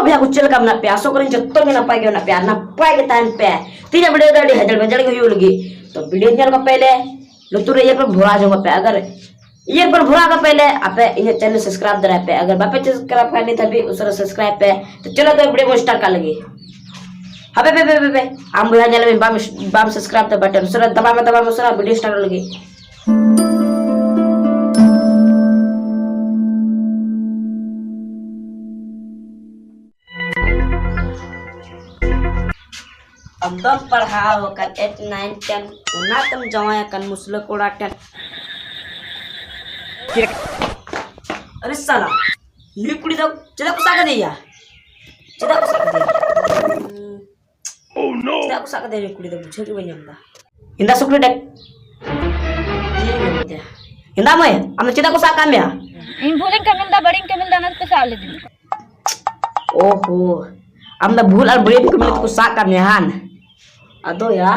भैया कुछ चल काम ना पे आसो करें जत्तो में ना पाए गयो ना पे ना पाए के टाइम पे तीन वीडियो दाड़ी हजड़ बजड़ के लगी तो वीडियो चल का पहले लुतुर ये पर भुरा जो पे अगर ये पर भुरा का पहले आपे ये चैनल सब्सक्राइब दरा पे अगर बापे सब्सक्राइब करनी तभी उसरा सब्सक्राइब पे तो चलो तो वीडियो को स्टार्ट कर लगी अबे बे हम भैया चैनल में बाम सब्सक्राइब द बटन उसरा दबा उसरा वीडियो स्टार्ट लगी अब्बा पढ़ाओ kan 8 9 10 una tam jawaya kan musla koda 10 अरे साला नी कुड़ी तो चला कुसा कर दिया चला कुसा कर दिया ओह नो चला कुसा कर दिया कुड़ी तो बुझे के बंदा इंदा सुकड़ी डेक इंदा मैं हम चला कुसा काम या इन भूलें कमिलदा बड़िंग कमिलदा ना कुसा ले दिन ओहो हम भूल और बड़ी कमिल को सा काम यान अदो या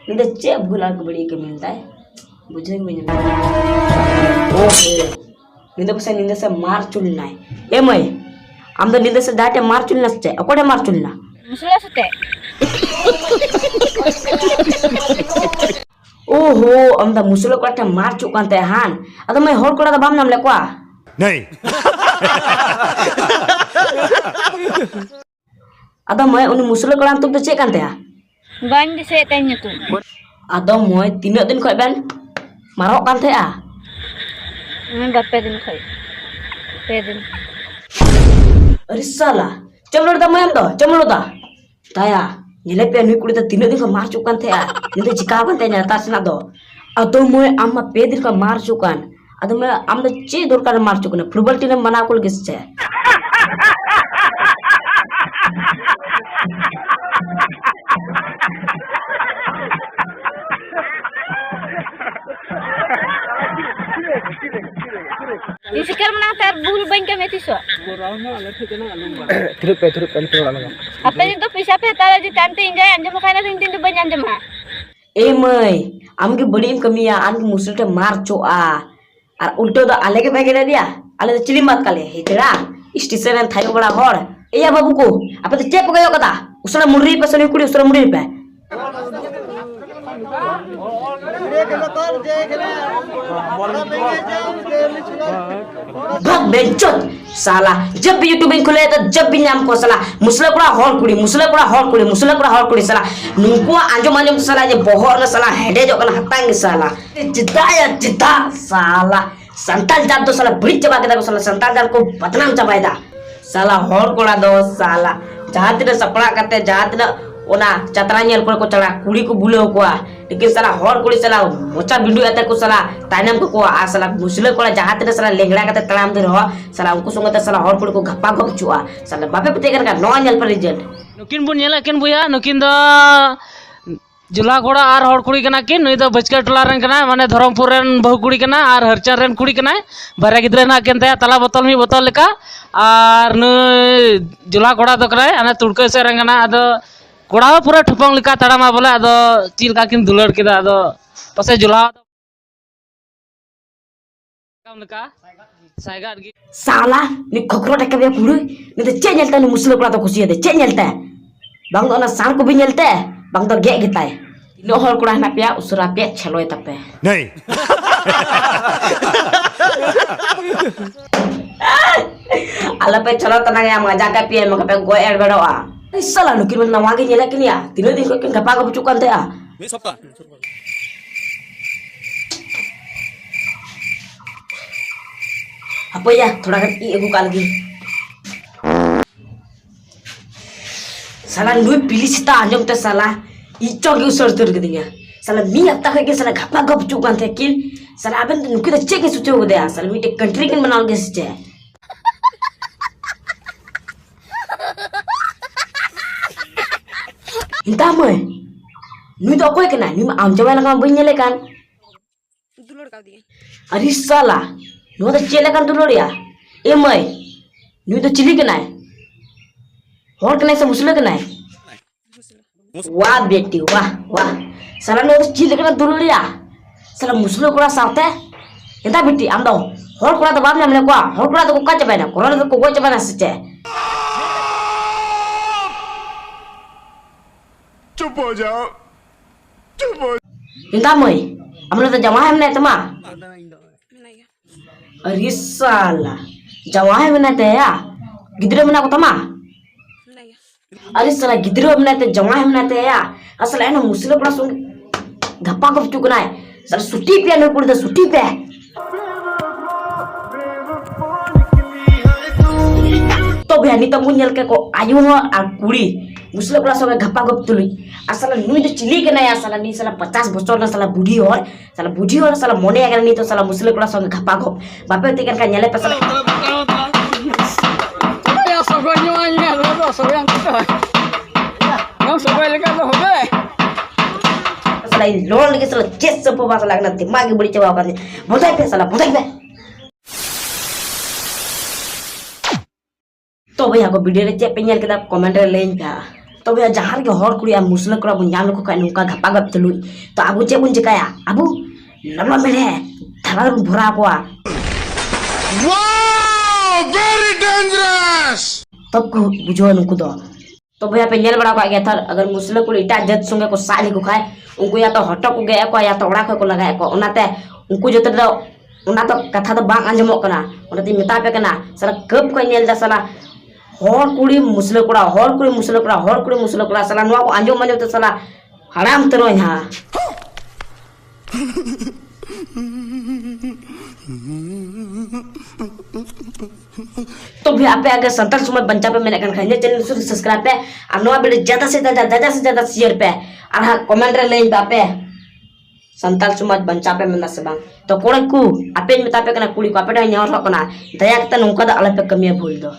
निंदे चे भूल और बड़ी कमिल दा बुझे के बंदा ओहो निंदे से मार चुलना है ए मैं हम निंदे से डाटे मार चुलना से अकोडे मार चुलना मुसला सते ओहो हम मुसलो कोटे मार चुकांते हान अद मैं होर कोड़ा बाम नाम लेक्वा नहीं अद मैं उनी मुसलो कोड़ा तुम तो चे कांते आ बान दिसे तै nyutu अद मैं 3 दिन खय बेन मारो कांते आ मैं बापे दिन खय पे दिन अरे साला चमलो दा मैं दा ताया निले पे नुई कुड़ी तो 3 दिन को मार चुकान थे आ निते चिका कांते ना तासना दो अद मैं आम पे दिन को मार चुकान अद मैं आम द चे दरकार मार चुकान फुटबॉल टीम मना कोल गिसचे इसिकर मना तार भूल बन के मेतिसो थ्रुप पे थोड़ा लगा apa itu bisa pe tara di tante injay anjam खाना दिन दिन बन अंजम हा ए मई आमगे बड़ी कमिया आन मुसलटे मार चोआ और उल्टो द आले के बैगे दिया आले चिली मत काले हेतरा स्टेशन में थायो बड़ा होड़ ए या बाबू को आप तो चेप गयो कदा उसरा मुर्री पे सनी कुड़ी उसरा मुर्री पे भाग बेंचोत साला जब भी यूट्यूब खुले तो जब भी नाम को साला मुसला कुड़ा हॉल कुड़ी साला नुको आंजो साला जे बहर ना साला हेडे जो कना हतांग साला जिता साला संताल जात तो साला बड़ी चबा के साला संताल जात को बदनाम चबायदा साला हॉल कुड़ा दो साला जहां तेरे सपड़ा करते जहां तेरे ओना चतरा नेल को चला कुड़ी को बुले को लेकिन साला हॉल कुड़ी साला मोचा बिंडू आता को साला ताइनम को आ साला मुसले को जहां तेरे साला लेंगड़ा करते तलाम दे रहो साला उनको संगते साला हॉल कुड़ी को घप्पा घप चुआ साला बापे पते कर का नो नेल पर रिजल्ट नुकिन बुन नेला किन बुया नुकिन द जुला घोड़ा आर हॉल कुड़ी कना किन नुई द बचका टोला रन कना माने धरमपुर रन बहु कुड़ी कना आर हरचर रन कुड़ी कना बारे गिद्रे ना केनते तला बोतल मी बोतल लेका आर नु जुला घोड़ा दो कना अने तुड़के से रन कना अद कोड़ा पूरा ठपंग लिका तड़ामा बोले अदो चील का किन दुलर केदा अदो पसे जुला काम लिका साइगार गी साला नि खोखरो टके बे कुड़ी नि तो चे नेलता नि मुसले को तो खुशी दे चे नेलता बांग तो ना सान को भी नेलते बांग तो गे गिताय नो हॉल कुड़ा ना पिया उसरा पे छलोय तपे नहीं आला पे चलो तना या मजा का पिए मका पे गो एड बेडवा साला नुकिन मन नवागे नेला किन या 3 दिन को गपा गप चुकान थे आ मी सबका apa ya थोड़ा कर ई एगो काल गी साला नुई पिली सिता अंजम ते साला ई चोगी उसर तर के दिया साला मी आता के साला गपा गप चुकान थे किन साला अबन नुकी तो चेक सुचे हो दे साला मी टे कंट्री किन बनाल के सचे इंता मैं नुई तो कोई केना नुई आम जवा लगा बन नेले कान दुलर का दिए अरे साला नु तो चेले कान दुलोरिया ए मैं नुई तो चिली केना होर केना से मुसले केना वाह बेटी वाह वाह साला नु तो चिली केना दुलोरिया साला मुसले कोड़ा साथे इंता बेटी आम दो होर कोड़ा तो बाम नाम ले को होर कोड़ा तो को का चबाना कोरोना तो को चबाना सचे चुप हो जाओ चुप हो इंता मई हमने तो जमा है हमने तमा अरे साला जमा है हमने ते या गिद्रे मना को तमा अरे साला गिद्रे मना ते जमा है हमने ते या असल है ना मुस्लिम पड़ा सुन धप्पा को चुकना है साला सुटी पे न कुड़ दे सुटी पे तो बहनी तमु nyel ke ko ayu ho a kuri musle kula soge gappa gop tului asala nui to chili ke na ya sala ni sala 50 bochor na sala budi hor sala mone agar ni to sala musle kula soge gappa gop bape te kan nyale pe sala ya sogo nyuanya lo sogo yang kita yang sogo lekan lo hobe sala in lol lagi sala chest sepo ba sala na dimag gi budi cewa ba bodai pe तो भैया को video रे check पे nyel kita comment रे लेन का तो भैया जहार के हर कुड़ी मुस्लिम करा बन जान को का नुका घपा गप तलु तो आबू चे बुन जकाया आबू नबला मेरे थाला भरा को वाओ वेरी डेंजरस तब को बुझो नुको तो भैया पे nyel बड़ा को गया था अगर मुस्लिम को इटा जत संगे को साली को खाए उनको या तो हटक को गया को या तो ओड़ा को लगाए को ओनाते उनको जो तो ओना तो कथा तो बांग आंजमो कना ओनाते मेता पे कना साला कब को nyel जा साला हर कुड़ी मुस्लिम कोड़ा हर कुड़ी मुस्लिम कोड़ा हर कुड़ी मुस्लिम कोड़ा साला नुआ को आंजो मंजो तो साला हराम तरो यहाँ तो भी आप अगर संताल सुमत बंचा पे मैंने कन खाने चैनल को सब्सक्राइब पे और नुआ वीडियो ज्यादा से ज्यादा शेयर पे और हाँ कमेंट रे लेन पे संताल सुमत बंचा पे मैंने सबang तो कोड़ा को आपे में तापे कना कुड़ी को आपे दा न्यार हो कना दया कता नुका दा अलग पे कमिया भूल दो